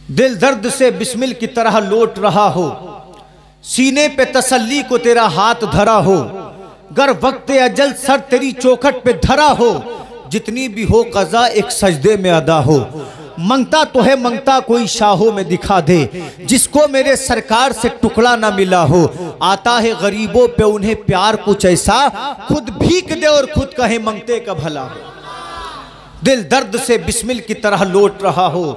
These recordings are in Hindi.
दिल दर्द से बिस्मिल की तरह लौट रहा हो, सीने पे तसल्ली को तेरा हाथ धरा हो, गर वक्त अजल सर तेरी चौखट पे धरा हो, जितनी भी हो कज़ा एक सजदे में अदा हो। मंगता तो है मंगता कोई शाहों में दिखा दे, जिसको मेरे सरकार से टुकड़ा ना मिला हो। आता है गरीबों पे उन्हें प्यार कुछ ऐसा, खुद भीख दे और खुद कहे मंगते का भला हो। दिल दर्द से बिस्मिल की तरह लौट रहा हो।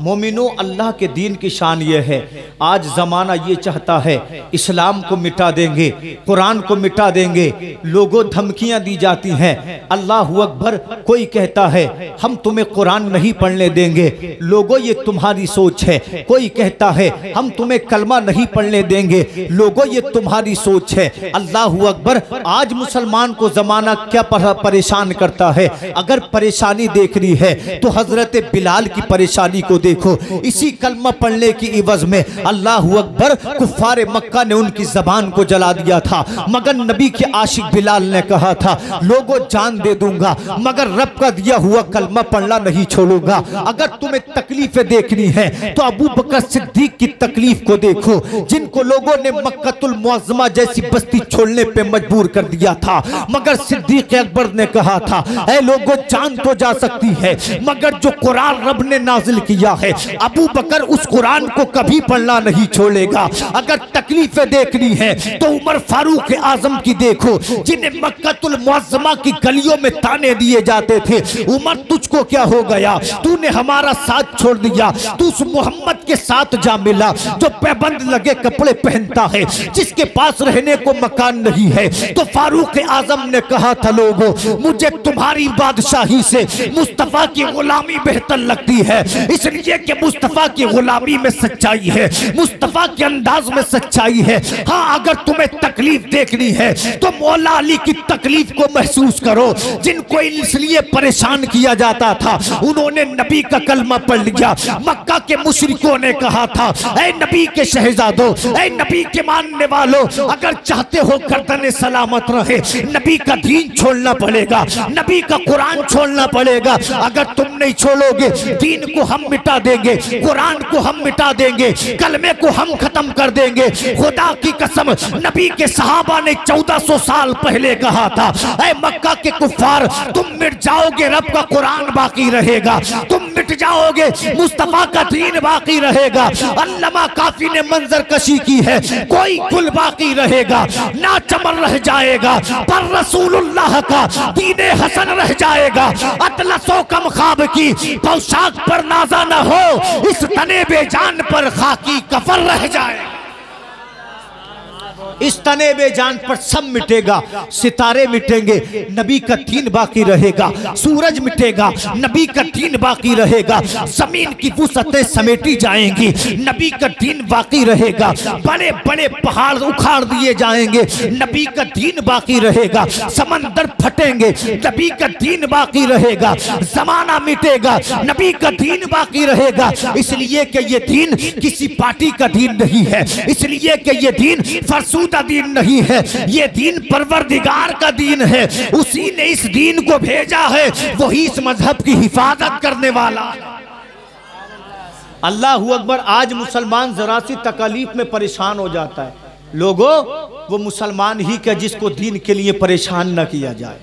मोमिनो, अल्लाह के दीन की शान ये है, आज ज़माना ये चाहता है इस्लाम को मिटा देंगे, कुरान को मिटा देंगे। लोगों धमकियां दी जाती हैं, अल्लाह अकबर, कोई कहता है हम तुम्हें कुरान नहीं पढ़ने देंगे, लोगों ये तुम्हारी सोच है। कोई कहता है हम तुम्हें कलमा नहीं पढ़ने देंगे, लोगों ये तुम्हारी सोच है। अल्लाह अकबर, आज मुसलमान को ज़माना क्या परेशान करता है। अगर परेशानी देखनी है तो हजरत बिलाल की परेशानी को देखो। इसी कलमा पढ़ने की इवज में अल्लाह अकबर, कुफ्फारे मक्का ने उनकी जबान को जला दिया था, मगर नबी के आशिक बिलाल ने कहा था लोगों जान दे दूंगा मगर रब का दिया हुआ कलमा पढ़ना नहीं छोड़ूंगा। अगर तुम्हें तकलीफें देखनी है तो अबू बकर सिद्दीक की तकलीफ को देखो, जिनको लोगों ने मक्कतुल मुअज़्ज़मा जैसी बस्ती छोड़ने पे मजबूर कर दिया था, मगर सिद्दीक अकबर ने कहा था ऐ लोगों जान तो जा सकती है मगर जो कुरान रब ने नाजिल किया है, अबू बकर उस कुरान को कभी पढ़ना नहीं छोड़ेगा। अगर तकलीफें देखनी है तो उमर फारूक आजम की देखो, जिन्हें मक्कतुल मुअज़्ज़मा की गलियों में ताने दिए जाते थे, उमर तुझको क्या हो गया, तूने हमारा साथ छोड़ दिया, तू उस मोहम्मद के साथ जा मिला जो पैबंद लगे कपड़े पहनता है, जिसके पास रहने को मकान नहीं है। तो फारूक आजम ने कहा था लोगों, मुझे तुम्हारी बादशाही से मुस्तफा की गुलामी बेहतर लगती है, इसलिए कि मुस्तफा की गुलामी में सच्चाई है, मुस्तफा के अंदाज में सच्चाई है। हाँ, अगर तुम्हें तकलीफ देखनी है तो मौला अली की तकलीफ को महसूस करो, जिनको इसलिए परेशान किया जाता था, उन्होंने नबी का कलमा पढ़ लिया। मक्का के मुशरिकों ने कहा था ऐ नबी के शहजादों, ऐ नबी के मानने वालों, अगर चाहते हो गर्दन सलामत रहे, नबी का दीन छोड़ना पड़ेगा, नबी का कुरान छोड़ना पड़ेगा। अगर तुम नहीं छोड़ोगे, दीन को हम मिटा देंगे, कुरान को हम मिटा देंगे, कलमे को हम खत्म कर देंगे। खुदा की कसम, नबी के सहाबा ने 1400 साल पहले कहा था ऐ मक्का के कुफ्फार, तुम मिट जाओगे, रब का कुरान बाकी रहेगा, तुम मिट जाओगे, मुस्तफा का दीन बाकी रहेगा। अल्लामा काफी ने मंजर कशी की है, कोई गुल बाकी रहेगा ना चमन रह जाएगा, पर रसूलुल्लाह का दीने हसन रह जाएगा। अतलसो कम ख्वाब की पोशाक पर नाजा न हो, इस तने बेजान पर खाकी कफन रह जाए। इस तने बेजान पर सब मिटेगा, सितारे मिटेंगे, नबी का दीन बाकी रहेगा, सूरज मिटेगा, नबी का दीन बाकी रहेगा, जमीन की वुसअतें समेटी जाएंगी, नबी का दीन बाकी रहेगा, बड़े बड़े पहाड़ उखाड़ दिए जाएंगे, नबी का दीन बाकी रहेगा, समंदर फटेंगे, नबी का दीन बाकी रहेगा, जमाना मिटेगा, नबी का दीन बाकी रहेगा। इसलिए कि ये दीन किसी पार्टी का दीन नहीं है, इसलिए कि ये दीन फरसूदा दीन नहीं है, ये दीन परवरदिगार का दीन है, उसी ने इस दीन को भेजा है, वही इस मजहब की हिफाजत करने वाला। अल्लाह अकबर, आज मुसलमान जरा सी तकलीफ में परेशान हो जाता है। लोगों, वो मुसलमान ही क्या जिसको दीन के लिए परेशान न किया जाए।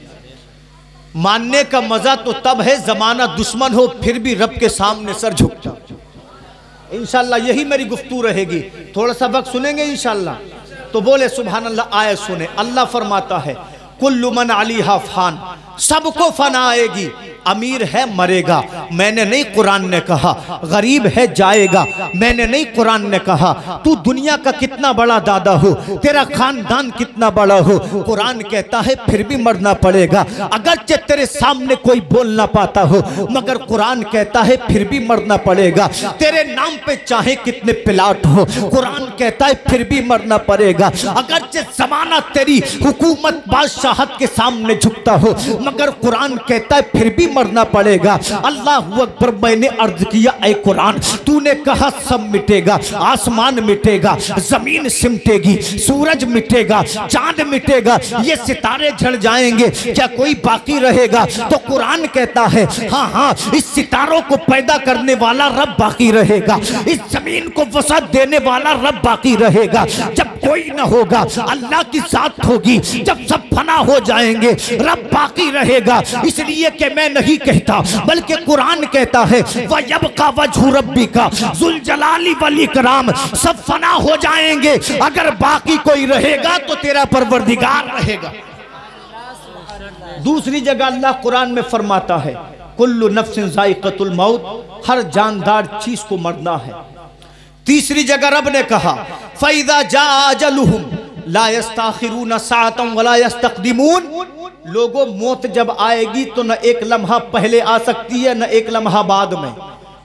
मानने का मजा तो तब है जमाना दुश्मन हो फिर भी रब के सामने सर झुकता। इंशाल्लाह यही मेरी गुफ्तगू रहेगी, थोड़ा सा वक्त सुनेंगे इंशाल्लाह। तो बोले सुभान अल्लाह। आयत सुने, अल्लाह फरमाता है कुल्लु मन अलैहा फान, सबको फना आएगी, अमीर है मरेगा, मैंने नहीं कुरान ने कहा, गरीब है जाएगा, मैंने नहीं कुरान ने कहा, तू दुनिया का कितना बड़ा दादा हो, तेरा खानदान कितना बड़ा हो, कुरान कहता है फिर भी मरना पड़ेगा। अगरचे तेरे सामने कोई बोल ना पाता हो, मगर कुरान कहता है फिर भी मरना पड़ेगा। तेरे नाम पे चाहे कितने प्लाट हो, कुरान कहता है फिर भी मरना पड़ेगा। अगरचे जमाना तेरी हुकूमत बादशाहत के सामने झुकता हो, मगर कुरान कहता है फिर भी मरना पड़ेगा। अल्लाह अकबर। मैंने अर्ज किया ऐ कुरान, तूने कहा सब मिटेगा, आसमान मिटेगा, जमीन सिमटेगी, सूरज मिटेगा, चांद मिटेगा, ये सितारे झड़ जाएंगे, क्या कोई बाकी रहेगा? तो कुरान कहता है हाँ हाँ, इस सितारों को पैदा करने वाला रब बाकी रहेगा, इस जमीन को वसअत देने वाला रब बाकी रहेगा। जब कोई ना होगा अल्लाह की जात होगी, जब सब फना हो जाएंगे रब बाकी रहेगा। इसलिए कि मैं नहीं कहता बल्कि कुरान कहता है वयबका वजहु रब्बिका जुल जलाली वल इकराम, सब फना हो जाएंगे, अगर बाकी कोई रहेगा तो तेरा परवरदिगार रहेगा। दूसरी जगह अल्लाह कुरान में फरमाता है कुल्लु नफ्सिन ज़ाइक़तुल मौत, हर जानदार चीज को मरना है। तीसरी जगह रब ने कहा फ़इज़ा जाअ अजलुहुम ला यस्ताखिरून साअतन वला यस्तक़दिमून, लोगों मौत जब आएगी तो न एक लम्हा पहले आ सकती है न एक लम्हा बाद में।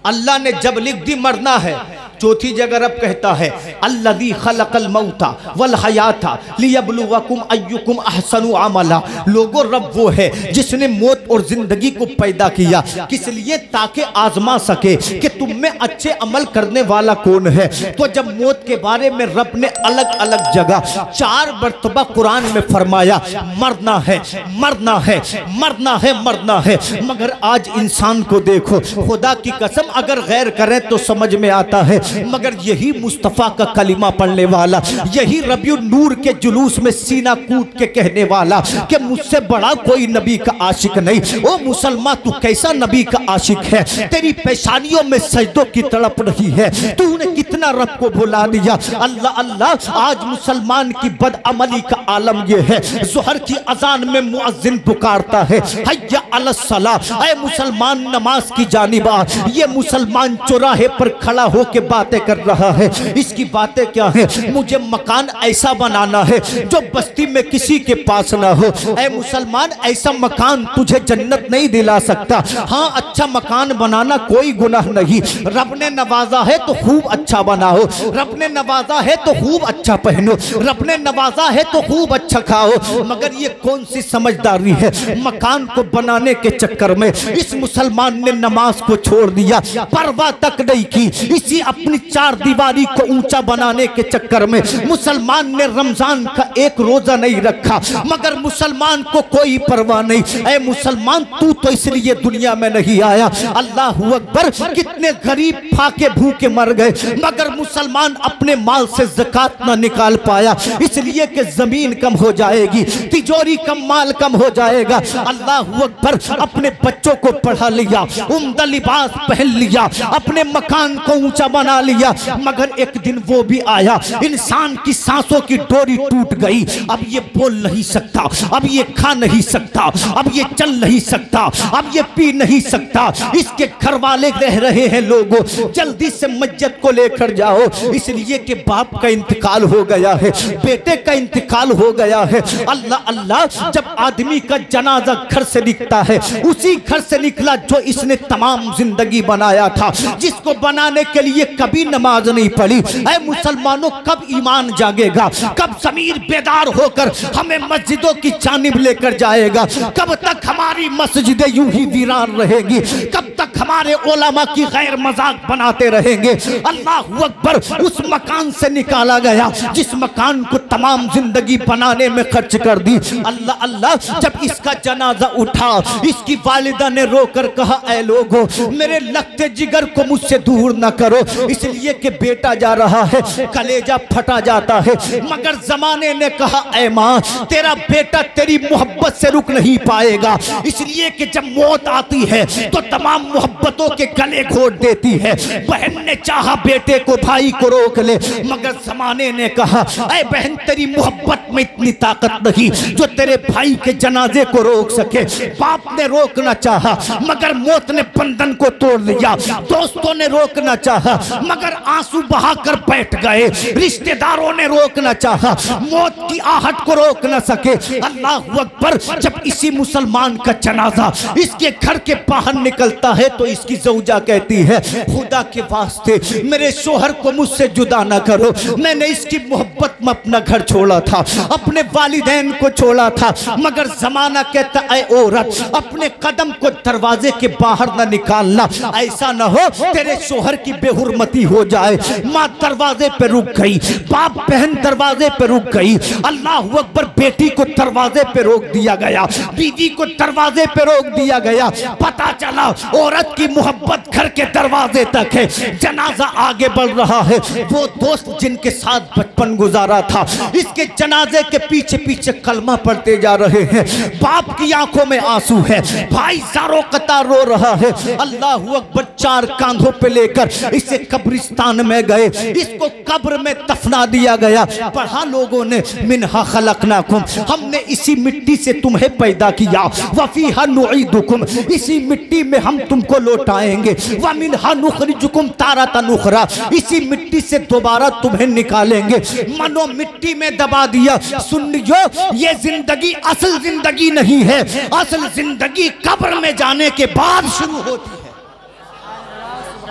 अल्लाह ने जब लिख दी मरना है। चौथी जगह रब कहता है अल्लज़ी खलक़ल मौता वल हयाता लियब्लुवकुम अय्युकुम अहसनु अमला, लोगों रब वो है जिसने मौत और जिंदगी को पैदा किया, किस लिए? ताकि आजमा सके कि तुम में अच्छे अमल करने वाला कौन है। तो जब मौत के बारे में रब ने अलग अलग जगह 4 मरतबा कुरान में फरमाया मरना है, मरना है, मरना है, मरना है, मगर आज इंसान को देखो, खुदा की कसम अगर गैर करें तो समझ में आता है, मगर यही मुस्तफ़ा का कलिमा पढ़ने वाला, यही रबियुल नूर के जुलूस में सीना कूट के कहने वाला कि मुझसे बड़ा कोई नबी का आशिक नहीं। ओ मुसलमान, तू कैसा नबी का आशिक है? तेरी पेशानियों में सजदों की तड़प रही है, तूने कितना रब को भुला दिया। अल्लाह अल्लाह, आज मुसलमान की बदअमली का आलम यह है, ज़ोहर की अजान में मुअज्जिन पुकारता है हय्या अलस सलाह, ऐ मुसलमान नमाज की जानिब आ। ये मुसलमान चौराहे पर खड़ा हो के बातें कर रहा है। इसकी बातें क्या है? मुझे मकान ऐसा बनाना है जो बस्ती में किसी के पास ना हो। ऐ मुसलमान, ऐसा मकान तुझे जन्नत नहीं दिला सकता। हाँ, अच्छा मकान बनाना कोई गुनाह नहीं, रब ने नवाजा है तो खूब अच्छा बनाओ, रब ने नवाजा है तो खूब अच्छा पहनो, रब ने नवाजा है तो खूब अच्छा खाओ। मगर ये कौन सी समझदारी है? मकान को बनाने के चक्कर में इस मुसलमान ने नमाज को छोड़ दिया, परवाह तक नहीं की। इसी अपनी 4 दीवारी को ऊंचा बनाने के चक्कर में मुसलमान ने रमजान का एक रोजा नहीं रखा, मगर मुसलमान को कोई परवाह नहीं। ऐ मुसलमान, तू तो इसलिए दुनिया में नहीं आया। अल्लाह अकबर, कितने गरीब फाके भूखे मर गए, मगर मुसलमान अपने माल से ज़कात ना निकाल पाया, इसलिए कि जमीन कम हो जाएगी, तिजोरी कम, माल कम हो जाएगा। अल्लाह अकबर, अपने बच्चों को पढ़ा लिया, उम्दा लिबास पहन लिया, अपने मकान को ऊंचा बना लिया, मगर एक दिन वो भी आया, इंसान की सांसों की डोरी टूट गई। अब ये बोल नहीं सकता, अब ये खा नहीं सकता, अब ये चल नहीं सकता, अब ये पी नहीं सकता। इसके घर वाले रह रहे हैं, लोगों जल्दी से मस्जिद को लेकर जाओ, इसलिए कि बाप का इंतकाल हो गया है, बेटे का इंतकाल हो गया है। अल्लाह अल्लाह, जब आदमी का जनाजा घर से निकलता है, उसी घर से निकला जो इसने तमाम जिंदगी बनाया था, जिसको बनाने के लिए कभी नमाज नहीं पढ़ी। ऐ मुसलमानों, कब ईमान जागेगा? कब ज़मीर बेदार होकर हमें मस्जिदों की जानिब लेकर जाएगा? कब तक हमारी मस्जिदें यूं ही वीरान रहेगी? कब तक हमारे उलमा की गैर मजाक बनाते रहेंगे? अल्लाह अकबर, उस मकान से निकाला गया जिस मकान को तमाम जिंदगी बनाने में खर्च कर दी। अल्लाह अल्लाह, जब इसका जनाजा उठा, इसकी वालिदा ने रोकर कहा ऐ लोगों, मेरे लगते जिगर को मुझसे दूर न करो, इसलिए कि बेटा जा रहा है, कलेजा फटा जाता है। मगर जमाने ने कहा ऐ माँ, तेरा बेटा तेरी मोहब्बत से रुक नहीं पाएगा, इसलिए कि जब मौत आती है तो तमाम मोहब्बतों के गले घोट देती है। बहन ने चाहा बेटे को, भाई को रोक ले, मगर जमाने ने कहा ऐ बहन, तेरी मोहब्बत में इतनी ताकत नहीं जो तेरे भाई के जनाजे को रोक सके। बाप ने रोकना चाहा, मगर मौत ने बंधन को तोड़ लिया। दोस्तों ने रोकना चाहा, मगर आंसू बहाकर बैठ गए। रिश्तेदारों ने रोकना चाहा, मौत की आहट को रोक न सके। अल्लाह अकबर, जब इसी मुसलमान का जनाजा इसके घर के बाहर निकलता है तो इसकी ज़ौजा कहती है खुदा के वास्ते मेरे शोहर को मुझसे जुदा ना करो, मैंने इसकी मोहब्बत में अपना घर छोड़ा था, अपने वालिदैन को छोड़ा था, मगर जमाना कहता है औरत अपने कदम को दरवाजे के बाहर ना निकालना, ऐसा ना हो तेरे शोहर की बेहुरमती हो जाए। माँ दरवाजे पे रुक गई, बाप बहन दरवाजे पे रुक गई, अल्लाह अकबर, बेटी को दरवाजे पे रोक दिया गया, बीवी को दरवाजे पे रोक दिया गया। पता चला औरत की मोहब्बत घर के दरवाजे तक है। जनाजा आगे बढ़ रहा है, वो दोस्त जिनके साथ बचपन गुजारा था इसके जनाजे के पीछे पीछे कलमा पढ़ते जा रहे हैं। बाप की आंखों में आंसू है, भाई ज़ारो कतार रो रहा है। अल्लाह अकबर, चार कांधों पे लेकर इसे कब्रिस्तान में गए, इसको कब्र में दफना दिया गया। पढ़ा लोगों ने मिन्हा खलकनाकुम, हमने इसी मिट्टी से तुम्हें पैदा किया, वफीहा नुईदुकुम, इसी मिट्टी में हम तुमको लौटाएंगे, व मिन्हा नुखरिजुकुम तारतन उखरा, इसी मिट्टी से दोबारा तुम्हें निकालेंगे। मनो मिट्टी में दबा दिया। सुनियो, ये जिंदगी असल जिंदगी नहीं है, असल जिंदगी कब्र में जाने के बाद शुरू होती है।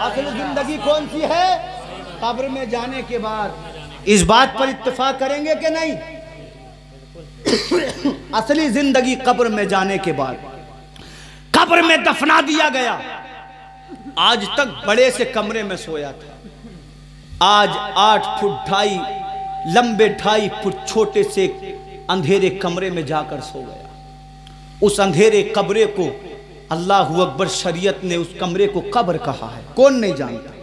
असल जिंदगी कौन सी है? कब्र में जाने के बाद। इस बात पर इत्तेफाक करेंगे कि नहीं? असली जिंदगी कब्र में जाने के बाद। कब्र में दफना दिया गया। आज तक बड़े से कमरे में सोया था, आज 8 फुट 2.5 लंबे 2.5 फुट छोटे से अंधेरे कमरे में जाकर सो गया। उस अंधेरे कमरे को अल्लाह अकबर, शरीयत ने उस कमरे को कब्र कहा है, कौन नहीं जानता।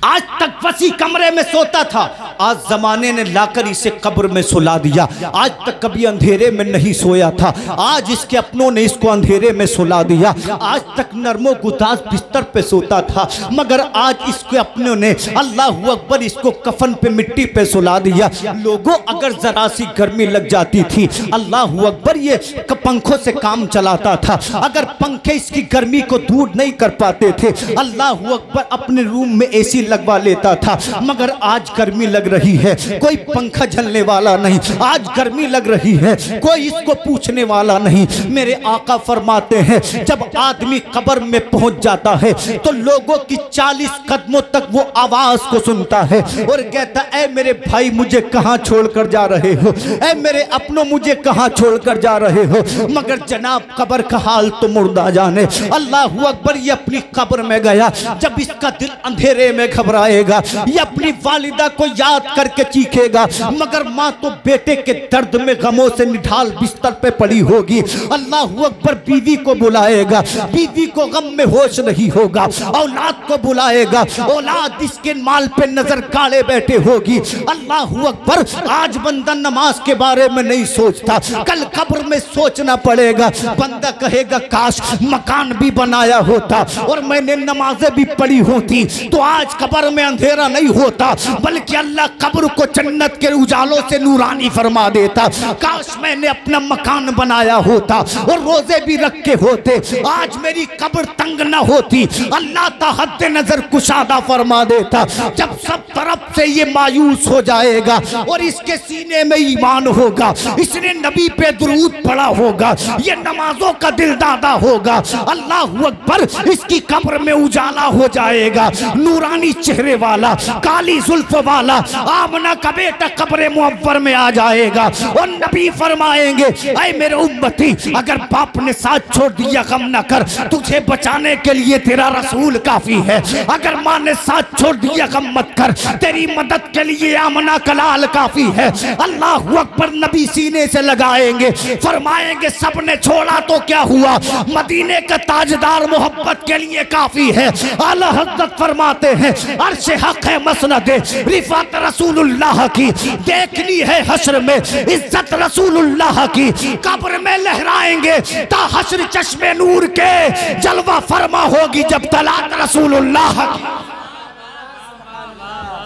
आज तक वसी कमरे में सोता था, आज जमाने ने लाकर इसे कब्र में सुला दिया। आज तक कभी अंधेरे में नहीं सोया था, आज इसके अपनों ने इसको अंधेरे में सुला दिया। आज तक नरमो गुदास बिस्तर पे सोता था, मगर आज इसके अपनों ने अल्लाह अकबर इसको कफन पे मिट्टी पे सुला दिया। लोगों, अगर जरा सी गर्मी लग जाती थी, अल्लाह अकबर, ये पंखों से काम चलाता था। अगर पंखे इसकी गर्मी को दूर नहीं कर पाते थे, अल्लाह अकबर, अपने रूम में एसी लगवा लेता था। मगर आज गर्मी लग रही है, कोई पंखा झलने वाला नहीं, आज गर्मी लग रही है, कोई इसको पूछने वाला नहीं। मेरे आका फरमाते हैं, जब आदमी कब्र में पहुंच जाता है तो लोगों की 40 कदमों तक वो आवाज को सुनता है और कहता, ऐ मेरे भाई मुझे कहां छोड़कर जा रहे हो, ऐ मेरे अपनों मुझे कहां छोड़कर जा रहे हो। मगर जनाब कब्र का हाल तो मुर्दा जाने। अल्लाह अकबर, ये अपनी कब्र में गया। जब इसका दिल अंधेरे में घबराएगा, ये अपनी वालिदा को याद करके चीखेगा, मगर माँ तो बेटे के दर्द में गमों से निढाल बिस्तर पे पड़ी होगी। अल्लाह अकबर, बीवी को बुलाएगा, बीवी को गम में होश नहीं होगा। औलाद को बुलाएगा, औलाद इसके माल पे नजर गाड़े बैठे होगी। अल्लाह अकबर, आज बंदा नमाज के बारे में नहीं सोचता, कल कब्र में सोचना पड़ेगा। बंदा कहेगा, काश मकान भी बनाया होता और मैंने नमाजें भी पढ़ी होती तो आज कब्र में अंधेरा नहीं होता, बल्कि अल्लाह कब्र को जन्नत के उजालों से नूरानी फरमा देता। काश मैंने अपना मकान बनाया होता और रोजे भी रखे होते, आज मेरी कब्र तंग न होती, अल्लाह हद नजर कुशादा फरमा देता। जब सब तरफ से ये मायूस हो जाएगा और इसके सीने में ईमान होगा, इसने नबी पे दुरूद पढ़ा होगा, ये नमाजों का दिलदादा होगा, अल्लाह अकबर, इसकी कब्र में उजाला हो जाएगा। नूरानी चेहरे वाला, काली जुल्फ वाला आमना का बेटा कब्र मुअव्वर में आ जाएगा और नबी फरमाएंगे, ऐ मेरे उम्मती, अगर बाप ने साथ छोड़ दिया गम न कर, तुझे बचाने के लिए तेरा रसूल काफी है। अगर माँ ने साथ छोड़ दिया गम मत कर, तेरी मदद के लिए आमना कलाल काफी है। अल्लाह अकबर, नबी सीने से लगाएंगे, फरमाएंगे, सबने छोड़ा तो क्या हुआ, मदीने का ताजदार मोहब्बत के लिए काफी है। आला हज़रत फरमाते हैं, अर्श हक है मसनद रिफात रसूलुल्लाह की, देखनी है हश्र में इज्जत रसूलुल्लाह की, कब्र में लहराएंगे ता हश्र चश्मे नूर के, जलवा फरमा होगी जब तलात रसूलुल्लाह की।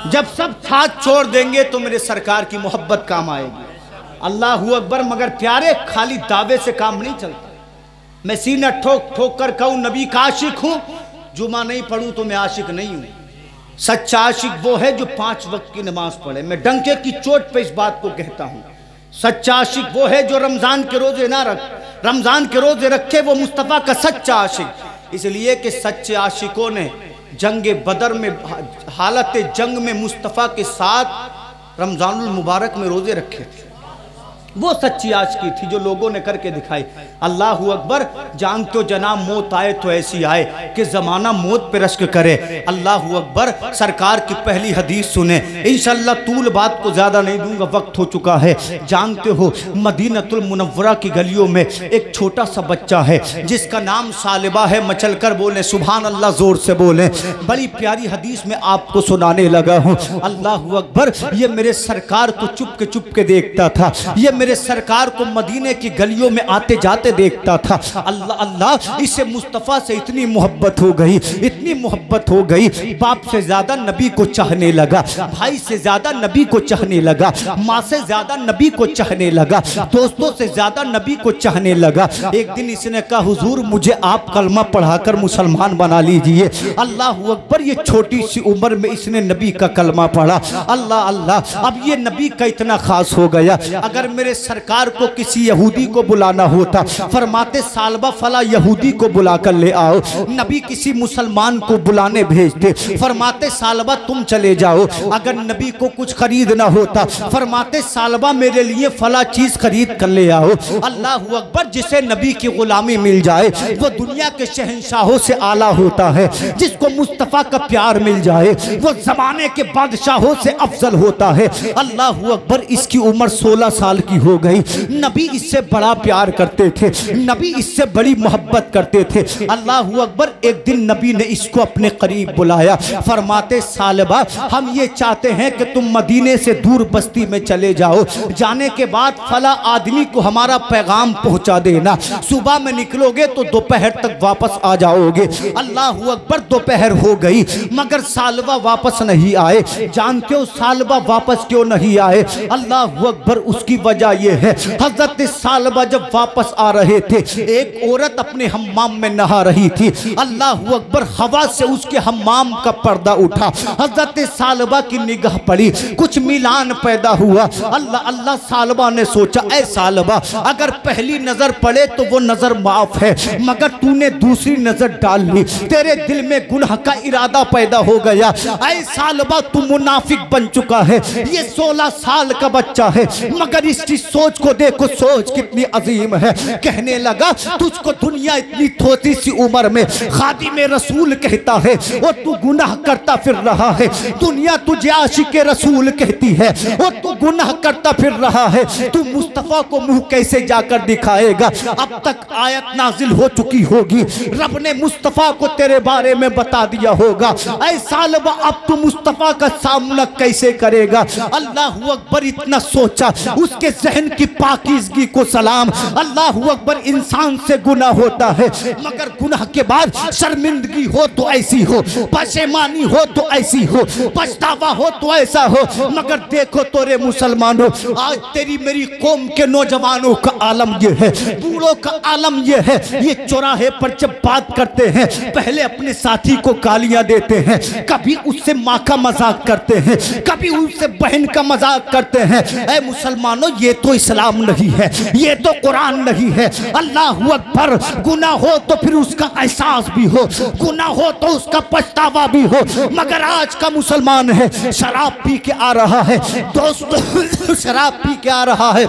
जब सब साथ छोड़ देंगे तो मेरे सरकार की मोहब्बत काम आएगी। अल्लाह अकबर, मगर प्यारे, खाली दावे से काम नहीं चलता। मैं सीना ठोक ठोक कर कहूँ नबी का आशिक हूँ, जुमा नहीं पढ़ूं तो मैं आशिक नहीं हूं। सच्चा आशिक वो है जो 5 वक्त की नमाज पढ़े। मैं डंके की चोट पे इस बात को कहता हूं। सच्चा आशिक वो है जो रमजान के रोजे ना रख, रमजान के रोजे रखे, वो मुस्तफ़ा का सच्चा आशिक। इसलिए कि सच्चे आशिकों ने जंग बदर में हालत जंग में मुस्तफ़ा के साथ रमज़ानुल मुबारक में रोज़े रखे थे। वो सच्ची आशिकी थी जो लोगों ने करके दिखाई। अल्लाह अकबर। जानते हो जनाब मौत आए तो ऐसी आए कि ज़माना मौत पे रश्क करे। अल्लाह अकबर। सरकार की पहली हदीस सुने इंशाअल्लाह। तूल बात को ज़्यादा नहीं दूंगा, वक्त हो चुका है। जानते हो मदीनतुल मुनव्वरा की गलियों में एक छोटा सा बच्चा है जिसका नाम सालिबा है। मचल कर बोले सुभान अल्लाह, ज़ोर से बोले। बड़ी प्यारी हदीस में आपको सुनाने लगा हूँ। अल्लाह अकबर। ये मेरे सरकार को चुप के देखता था। ये मेरे सरकार को मदीने की गलियों में आते जाते देखता था। अल्लाह अल्लाह। इसे मुस्तफ़ा से इतनी मोहब्बत हो गई, इतनी मोहब्बत हो गई। बाप से ज्यादा नबी को चाहने लगा, भाई से ज्यादा नबी को चाहने लगा, माँ से ज्यादा नबी को चाहने लगा, दोस्तों से ज्यादा नबी को चाहने लगा। एक दिन इसने कहा हुजूर मुझे आप कलमा पढ़ाकर मुसलमान बना लीजिए। अल्लाह अकबर। ये छोटी सी उम्र में इसने नबी का कलमा पढ़ा। अल्लाह अल्लाह। अब ये नबी का इतना खास हो गया। अगर मेरे सरकार को किसी यहूदी को बुलाना होता, फरमाते सालबा फला यहूदी को बुलाकर ले आओ। नबी किसी मुसलमान को बुलाने भेजते, फरमाते सालबा तुम चले जाओ। अगर नबी को कुछ खरीदना होता, फरमाते सालबा मेरे लिए फला चीज खरीद कर ले आओ। अल्लाह अकबर। जिसे नबी की गुलामी मिल जाए वो दुनिया के शहंशाहों से आला होता है। जिसको मुस्तफ़ा का प्यार मिल जाए वो जमाने के बादशाहों से अफजल होता है। अल्लाह अकबर। इसकी उम्र 16 साल की हो गई। नबी इससे बड़ा प्यार करते थे, नबी इससे बड़ी मोहब्बत करते थे। अल्लाह अकबर। एक दिन नबी ने इसको अपने करीब बुलाया। फरमाते सालबा हम ये चाहते हैं कि तुम मदीने से दूर बस्ती में चले जाओ। जाने के बाद फला आदमी को हमारा पैगाम पहुंचा देना। सुबह में निकलोगे तो दोपहर तक वापस आ जाओगे। अल्लाह अकबर। दोपहर हो गई मगर सालबा वापस नहीं आए। जानते हो सालबा वापस क्यों नहीं आए? अल्लाह अकबर। उसकी वजह यह है हजरत सालबा जब वापस आ रहे थे एक औरत अपने हम्माम में नहा रही थी। अल्लाह अकबर। हवा से उसके हम्माम का पर्दा उठा, हजरत सालबा की निगाह पड़ी, कुछ मिलान पैदा हुआ। अल्लाह अल्लाह। सालबा ने सोचा ऐ सालबा अगर पहली नजर पड़े तो वो नजर माफ है, मगर तूने दूसरी नजर डाल ली, तेरे दिल में गुनाह का इरादा पैदा हो गया। ऐ सालबा तू मुनाफिक बन चुका है। ये 16 साल का बच्चा है मगर इसकी सोच को देखो, सोच कितनी अजीम है। कहने लगा तुझको दुनिया इतनी छोटी सी उम्र में खादिम रसूल कहता है और तू गुनाह करता फिर रहा है। दुनिया तुझे आशिक रसूल कहती है और तू गुनाह करता फिर रहा है। तू मुस्तफा को मुंह कैसे जाकर दिखाएगा? अब तक आयत नाजिल हो चुकी होगी, रब ने मुस्तफा को तेरे बारे में बता दिया होगा। ऐ सालबा अब तू मुस्तफा का सामना कैसे करेगा? अल्लाह अकबर। इतना सोचा, उसके जहन की पाकीज़गी को सलाम। अल्लाह अकबर। इंसान से गुनाह होता है मगर गुनाह के बाद शर्मिंदगी हो तो ऐसी हो, पशेमानी हो तो ऐसी हो, पछतावा हो तो ऐसा हो। मगर देखो तोरे मुसलमानों, आज तेरी मेरी कौम के नौजवानों का आलम यह है, बूढ़ों का आलम यह है। ये चौराहे पर जब बात करते हैं पहले अपने साथी को गालियां देते हैं, कभी उससे माँ का मजाक करते हैं, कभी उससे बहन का मजाक करते हैं। ऐ मुसलमानों ये तो इस्लाम नहीं है, ये तो कुरान नहीं है। अल्लाह अकबर। गुनाह हो तो फिर उसका एहसास भी हो, गुनाह हो तो उसका पछतावा भी हो। मगर आज का मुसलमान है शराब पी के आ रहा है, दोस्तों शराब पी के आ रहा है,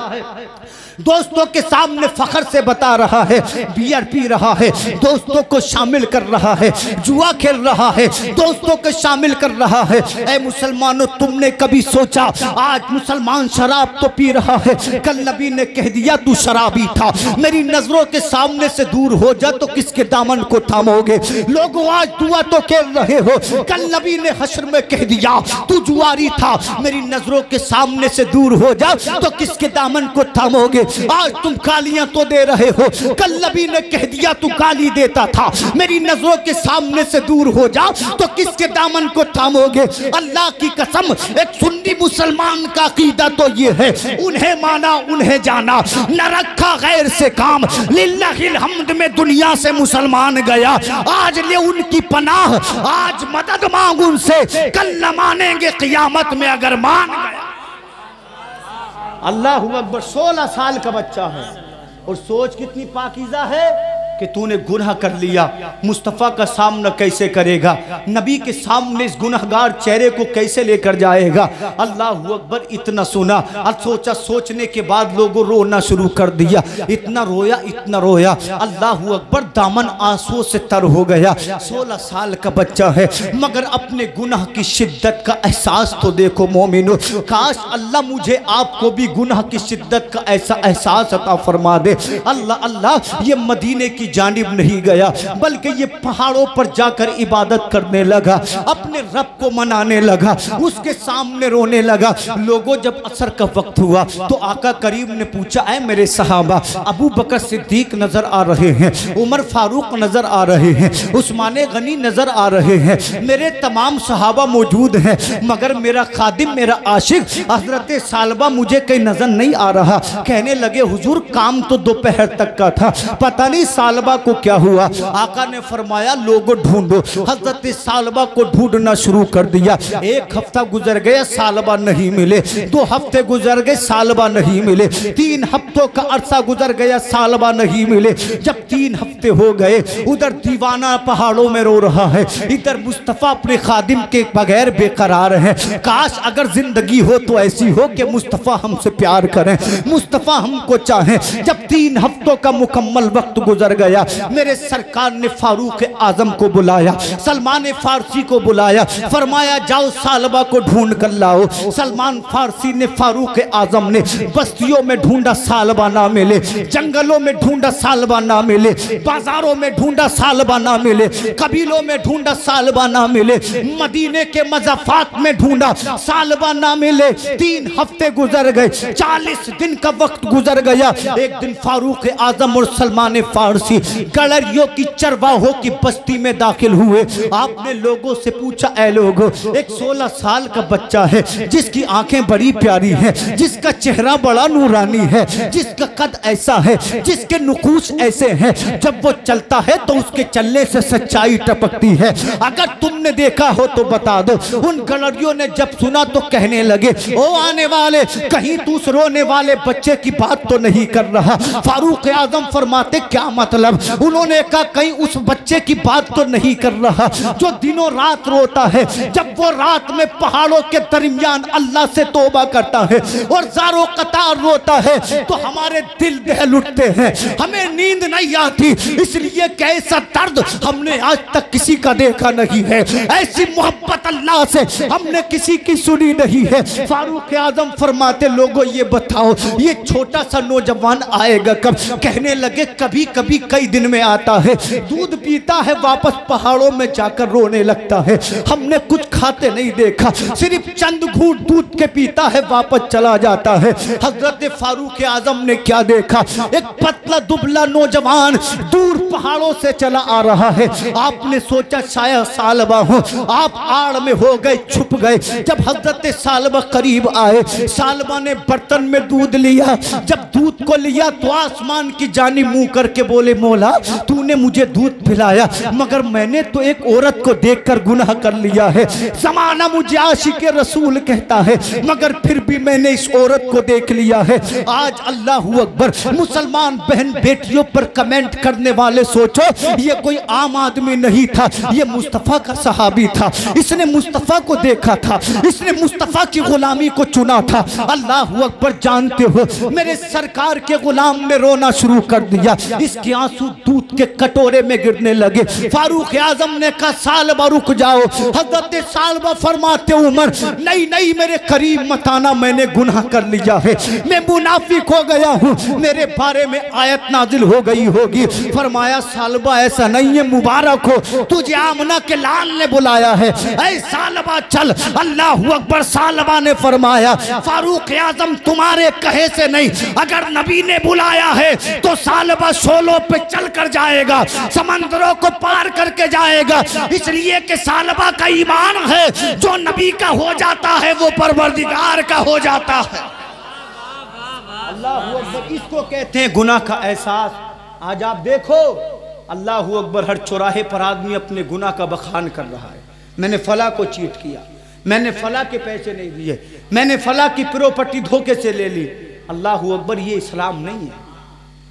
दोस्तों के सामने फखर से बता रहा है बियर पी रहा है, दोस्तों को शामिल कर रहा है, जुआ खेल रहा है, दोस्तों को शामिल कर रहा है। ऐ मुसलमानों तुमने कभी सोचा आज मुसलमान शराब तो पी रहा है, कल नबी ने कह दिया तू शराबी था, मेरी नजरों के सामने से दूर हो जा तो किसके दामन को थामोगे? लोगों आज जुआ तो खेल रहे हो, कल नबी ने हश्र में कह दिया तू जुआरी था, मेरी नजरों के सामने से दूर हो जा तो किसके दामन को थामोगे? आज तुम गालियां तो दे रहे हो, कल नबी ने कह दिया तू गाली देता था, मेरी नजरों के सामने से दूर हो जा तो किसके दामन को थामोगे? अल्लाह की कसम एक सुन्नी मुसलमान का अकीदा तो ये है, उन्हें माना उन्हें जाना, न रखा गैर से काम, लिल्लाहिल हम्द में दुनिया से मुसलमान गया। आज ले उनकी पनाह, आज मदद मांग उनसे, कल न मानेंगे क़ियामत में अगर मान गया। अल्लाह अकबर। 16 साल का बच्चा है और सोच कितनी पाकीज़ा है। कि तूने गुनाह कर लिया, मुस्तफ़ा का सामना कैसे करेगा, नबी के सामने इस गुनहगार चेहरे को कैसे लेकर जाएगा। अल्लाह अकबर। इतना सुना और सोचा, सोचने के बाद लोगों रोना शुरू कर दिया। इतना रोया अल्लाह अकबर, दामन आंसुओं से तर हो गया। 16 साल का बच्चा है मगर अपने गुनाह की शिद्दत का एहसास तो देखो मोमिनो। काश अल्लाह मुझे आपको भी गुनाह की शिद्दत का ऐसा एहसास अता फरमा दे। अल्लाह ये मदीने की जानिब नहीं गया बल्कि ये पहाड़ों पर जाकर इबादत करने लगा, अपने रब को मनाने लगा, उसके सामने रोने लगा। लोगों जब असर का वक्त हुआ तो आका करीम ने पूछा, ऐ मेरे सहाबा, अबू बकर सिद्दीक नजर आ रहे हैं, उमर फारूक नजर आ रहे हैं, उस्मान गनी नजर आ रहे हैं, मेरे तमाम सहाबा मौजूद हैं, मगर मेरा खादिम, मेरा आशिक हजरत सालबा मुझे कहीं नजर नहीं आ रहा। कहने लगे, हुजूर काम तो दोपहर तक का था, पता नहीं सालबा को क्या हुआ। आका ने फरमाया, लोगों ढूंढो। हजरत सालबा को ढूंढना शुरू कर दिया। 1 हफ्ता गुजर गया, सालबा नहीं मिले। 2 हफ्ते गुजर गए, सालबा नहीं मिले। 3 हफ्तों का अरसा गुजर गया, सालबा नहीं मिले। जब 3 हफ्ते हो गए, उधर दीवाना पहाड़ों में रो रहा है, इधर मुस्तफ़ा अपने खादिम के बगैर बेकरार है। काश अगर जिंदगी हो तो ऐसी हो कि मुस्तफ़ा हमसे प्यार करें, मुस्तफ़ा हमको चाहें। जब 3 हफ्तों का मुकम्मल वक्त गुजर गया, मेरे सरकार ने फारूक आजम को बुलाया, सलमान फारसी को बुलाया, फरमाया जाओ सालबा को ढूंढ कर लाओ। सलमान फारसी ने फारूक आजम ने बस्तियों में ढूंढा, सालबा ना मिले, जंगलों में ढूंढा, सालबा ना मिले, बाजारों में ढूंढा, सालबा ना मिले, कबीलों में ढूंढा, सालबा ना मिले, मदीने के मज़ाफ़ात में ढूंढा, सालबा ना मिले। 3 हफ्ते गुजर गए, 40 दिन का वक्त गुजर गया। एक दिन फारूक आजम और सलमान फारसी गड़रियों की चरवाहों की बस्ती में दाखिल हुए। आपने लोगों से पूछा, ऐ लोगों, एक 16 साल का बच्चा है जिसकी आंखें बड़ी प्यारी हैं, जिसका चेहरा बड़ा नूरानी है, जिसका कद ऐसा है, जिसके नुकूश ऐसे हैं, जब वो चलता है तो उसके चलने से सच्चाई टपकती है, अगर तुमने देखा हो तो बता दो। उन गड़रियों ने जब सुना तो कहने लगे, ओ आने वाले, कहीं तू उस रोने वाले बच्चे की बात तो नहीं कर रहा। फारूक आजम फरमाते, क्या मतलब? उन्होंने कहा, कहीं उस बच्चे की बात तो नहीं कर रहा जो दिनों रात रोता है, जब वो रात में पहाड़ों के दरमियान अल्लाह से तौबा करता है और ज़ारो कतार रोता है तो हमारे दिल दहल उठते हैं, हमें नींद नहीं आती, इसलिए कैसा दर्द हमने आज तक किसी का देखा नहीं है, ऐसी मोहब्बत अल्लाह से हमने किसी की सुनी नहीं है। फारूक आजम फरमाते, लोगों ये बताओ, ये छोटा सा नौजवान आएगा कब? कहने लगे, कभी कभी कई दिन में आता है, दूध पीता है, वापस पहाड़ों में जाकर रोने लगता है, हमने कुछ खाते नहीं देखा, सिर्फ चंद घूंट दूध के पीता है, वापस चला जाता है। हजरत फारूक आजम ने क्या देखा? एक पतला दुबला नौजवान दूर पहाड़ों से चला आ रहा है। आपने सोचा शायद सालबा हो, आप आड़ में हो गए, छुप गए। जब हजरत सालबा करीब आए, सालबा ने बर्तन में दूध लिया, जब दूध को लिया तो आसमान की जानिब मुंह करके बोले, मौला तूने मुझे दूध पिलाया, मगर मैंने तो एक औरत को देखकर गुनाह कर लिया है। ज़माना मुझे आशिक रसूल कहता है, मगर फिर भी मैंने इस औरत को देख लिया है। आज अल्लाह अकबर, मुसलमान बहन बेटियों पर कमेंट करने वाले सोचो, ये कोई आम आदमी नहीं था, ये मुस्तफ़ा का सहाबी था, इसने मुस्तफ़ा को देखा था, इसने मुस्तफ़ा की गुलामी को चुना था। अल्लाह अकबर। जानते हो, मेरे सरकार के गुलाम ने रोना शुरू कर दिया, इसके आंसू दूध के कटोरे में गिरने लगे। फारूक आजम ने कहा, सालबा रुक जाओ। हजरत सालबा फरमाते, उमर नहीं नहीं, मेरे करीब मत आना, मैंने गुनाह कर लिया है, मैं मुनाफिक हो गया हूँ, मेरे बारे में आयत नाजिल हो गई होगी। फरमाया, सालबा ऐसा नहीं है, मुबारक हो, तुझे आमना के लाल ने बुलाया है, ऐ सालबा चल। अल्लाह अकबर। सालबा ने फरमाया, फारूक आजम तुम्हारे कहे से नहीं, अगर नबी ने बुलाया है तो सालबा शोलों पे चल कर जाएगा, समंदरों को पार करके जाएगा, इसलिए कि सालबा का ईमान है, जो नबी का हो जाता है वो परवरदिगार का हो जाता है। अल्लाह अकबर। इसको कहते हैं गुनाह का एहसास। आज आप देखो, अल्लाह अकबर, हर चौराहे पर आदमी अपने गुनाह का बखान कर रहा है। मैंने फला को चीट किया, मैंने फला के पैसे नहीं दिए, मैंने फला की प्रॉपर्टी धोखे से ले ली। अल्लाह अकबर, ये इस्लाम नहीं है,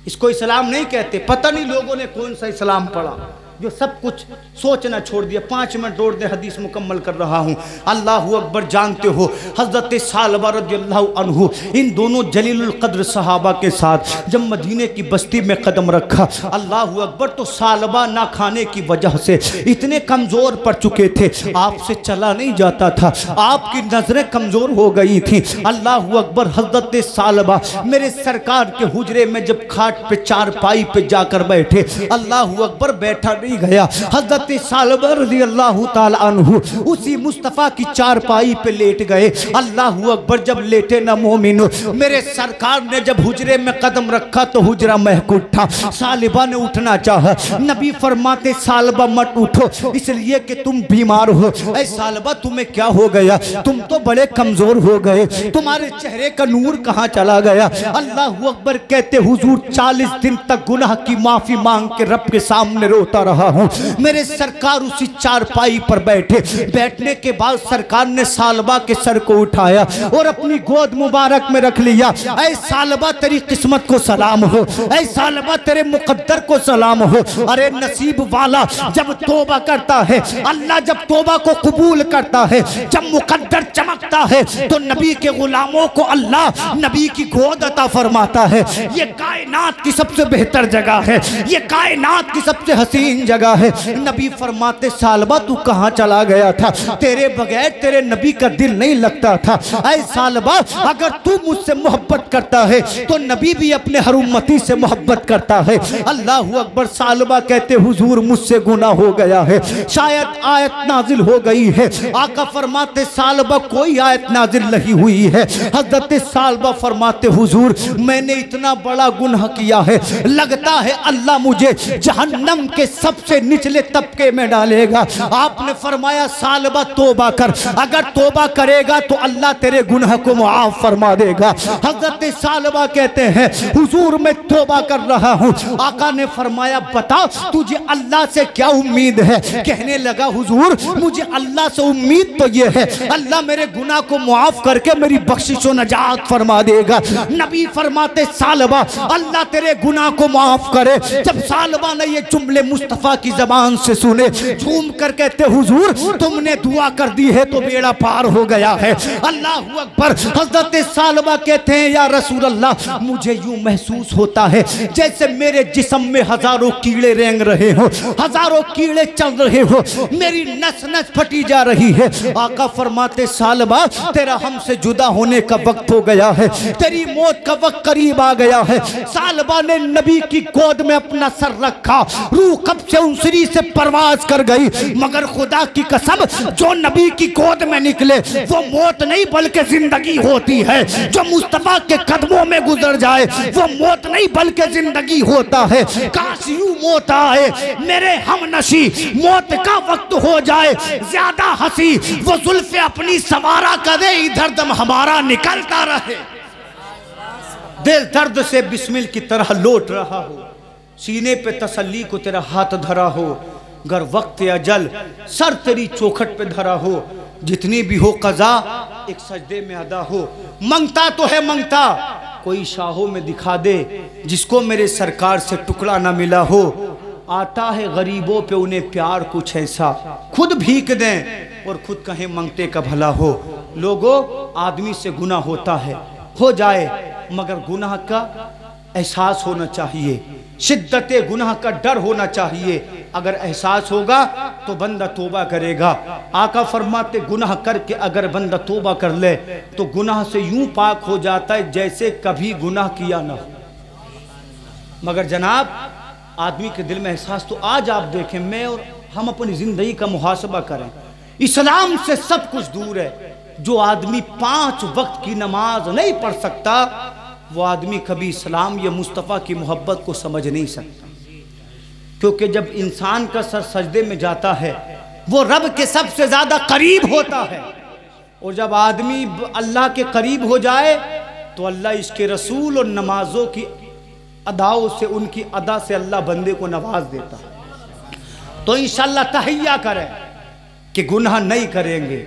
इसको इस्लाम नहीं कहते। पता नहीं लोगों ने कौन सा इस्लाम पढ़ा जो सब कुछ सोचना छोड़ दिया। 5 मिनट दौड़ दे, हदीस मुकम्मल कर रहा हूँ। अल्लाह अकबर। जानते हो हज़रत सालबा रज़ियल्लाहु अन्हु इन दोनों जलीलुल क़द्र सहाबा के साथ जब मदीने की बस्ती में कदम रखा, अल्लाह अकबर, तो सालबा ना खाने की वजह से इतने कमज़ोर पड़ चुके थे, आपसे चला नहीं जाता था, आपकी नज़रें कमज़ोर हो गई थी। अल्लाह अकबर। हज़रत सालबा मेरे सरकार के हुजरे में जब खाट पे चारपाई पे जाकर बैठे, अल्लाह अकबर, बैठा नहीं गया। हज़रत सालबा रज़ियल्लाहु ताला अन्हु उसी मुस्तफ़ा की चारपाई पे लेट गए। अल्लाह अकबर। जब लेटे ना मोमिनो, मेरे सरकार ने जब हुजरे में कदम रखा तो हुजरा महक उठा। सालबा ने उठना चाहा, नबी फरमाते सालबा मत उठो, इसलिए कि तुम बीमार हो। ऐ सालबा तुम्हें क्या हो गया? तुम तो बड़े कमजोर हो गए, तुम्हारे चेहरे का नूर कहाँ चला गया? अल्लाह अकबर। कहते हुजूर 40 दिन तक गुनाह की माफी मांग के रब के सामने रोता रहा हूँ। मेरे सरकार उसी चारपाई पर बैठे, बैठने के बाद सरकार ने सालबा के सर को उठाया और अपनी गोद मुबारक में रख लिया। ऐ सालबा तेरी किस्मत को सलाम हो, ऐ सालबा तेरे मुकद्दर को सलाम हो। अरे नसीब वाला जब तौबा करता है, अल्लाह जब तौबा को कबूल करता है, जब मुकद्दर चमकता है तो नबी के गुलामों को अल्लाह नबी की गोद अता फरमाता है। ये कायनात की सबसे बेहतर जगह है, ये कायनात की सबसे हसीन जगह है। नबी फरमाते सालबा तू कहाँ चला गया था? तेरे बगैर तेरे नबी का दिल नहीं लगता था। ऐ सालबा अगर तू मुझसे मोहब्बत करता है तो नबी भी अपने हर उम्मती से मोहब्बत करता है। अल्लाह अकबर। सालबा कहते हुजूर मुझसे गुनाह हो गया है, शायद आयत नाजिल हो गई है। आका फरमाते सालबा कोई आयत नाजिल नहीं हुई है। हज़रत सालबा फरमाते हुजूर मैंने इतना बड़ा गुनाह किया है, लगता है अल्लाह मुझे जहन्नम के सबसे निचले तबके में डालेगा। आपने फरमाया सालबा तौबा कर, अगर तौबा करेगा तो अल्लाह तेरे गुनाह को मुआफ फरमा देगा। हज़रत सालबा कहते हैं हुजूर मैं तौबा कर रहा हूँ। आका ने फरमाया बता तुझे अल्लाह से क्या उम्मीद है? कहने लगा हुजूर मुझे अल्लाह से उम्मीद तो ये है अल्लाह मेरे गुनाह को मुआफ करके मेरी बख्शिश व नजात फरमा देगा। नबी फरमाते सालबा अल्लाह तेरे गुनाह को माफ करे। जब सालबा ने ये जुमले मुस्तफ़ा की जबान से सुने, झूम कर कहते हुजूर तुमने दुआ कर दी है तो बेड़ा पार हो गया है। अल्लाह अकबर। हज़रत सालबा कहते हैं या रसूल अल्लाह मुझे यूं महसूस होता है जैसे मेरे जिस्म में हजारों कीड़े रेंग रहे हो, हजारों कीड़े चल रहे हो, मेरी नस नस फटी जा रही है। आका फरमाते सालबा तेरा हमसे जुदा होने का वक्त हो गया है, तेरी मौत का वक्त करीब आ गया है। सालबा ने नबी की गोद में अपना सर रखा, रूह कब से उनसरी से परवाज कर गई, मगर खुदा की कसम जो नबी की गोद में निकले वो मौत नहीं बल्कि जिंदगी होती है। जो मुस्तफा के कदमों में गुजर जाए वो मौत नहीं बल्कि जिंदगी होता है। काश यूं मौत आए मेरे हमनशी, मौत का वक्त हो जाए ज्यादा हंसी वो जुल्फे अपनी सवारा करे, इधर दम हमारा निकलता रहे। दिल दर्द से बिस्मिल की तरह लौट रहा हो, सीने पे तसल्ली को तेरा हाथ धरा हो, गर वक्त अजल सर तेरी चौखट पे धरा हो, जितनी भी हो कज़ा एक सजदे में अदा हो। मंगता तो है मंगता कोई शाहों में दिखा दे, जिसको मेरे सरकार से टुकड़ा ना मिला हो। आता है गरीबों पे उन्हें प्यार कुछ ऐसा, खुद भीख दें और खुद कहें मंगते का भला हो। लोगों आदमी से गुनाह होता है, हो जाए, मगर गुनाह का एहसास होना चाहिए, शिद्दत गुनाह का डर होना चाहिए। अगर एहसास होगा तो बंदा तौबा करेगा। आका फरमाते गुनाह करके अगर बंदा तौबा कर ले तो गुनाह से यूं पाक हो जाता है जैसे कभी गुनाह किया ना हो। मगर जनाब आदमी के दिल में एहसास तो आज आप देखें, मैं और हम अपनी जिंदगी का मुहासबा करें, इस्लाम से सब कुछ दूर है। जो आदमी 5 वक्त की नमाज नहीं पढ़ सकता वो आदमी कभी इस्लाम या मुस्तफ़ा की मोहब्बत को समझ नहीं सकता। क्योंकि जब इंसान का सर सजदे में जाता है वो रब के सबसे ज़्यादा करीब होता है, और जब आदमी अल्लाह के करीब हो जाए तो अल्लाह इसके रसूल और नमाजों की अदाओं से, उनकी अदा से अल्लाह बंदे को नवाज देता है। तो इंशाअल्लाह तहैया करें कि गुनाह नहीं करेंगे,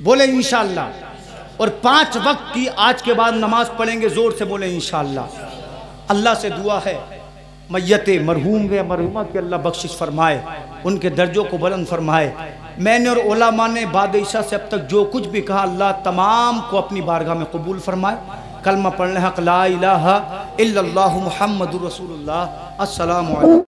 बोले इंशाअल्लाह। और 5 वक्त की आज के बाद नमाज पढ़ेंगे, जोर से बोले इंशाअल्लाह। अल्लाह से दुआ है मैयत मरहूम व मरहूमा की अल्लाह बख्शिश फरमाए, उनके दर्जों को बुलंद फरमाए। मैंने और उलमा ने बाद ईशा से अब तक जो कुछ भी कहा अल्लाह तमाम को अपनी बारगाह में कबूल फरमाए। कलमा पढ़ने हक ला इलाहा इल्लल्लाहु मुहम्मदुर रसूलुल्लाह। अस्सलामु अलैकुम।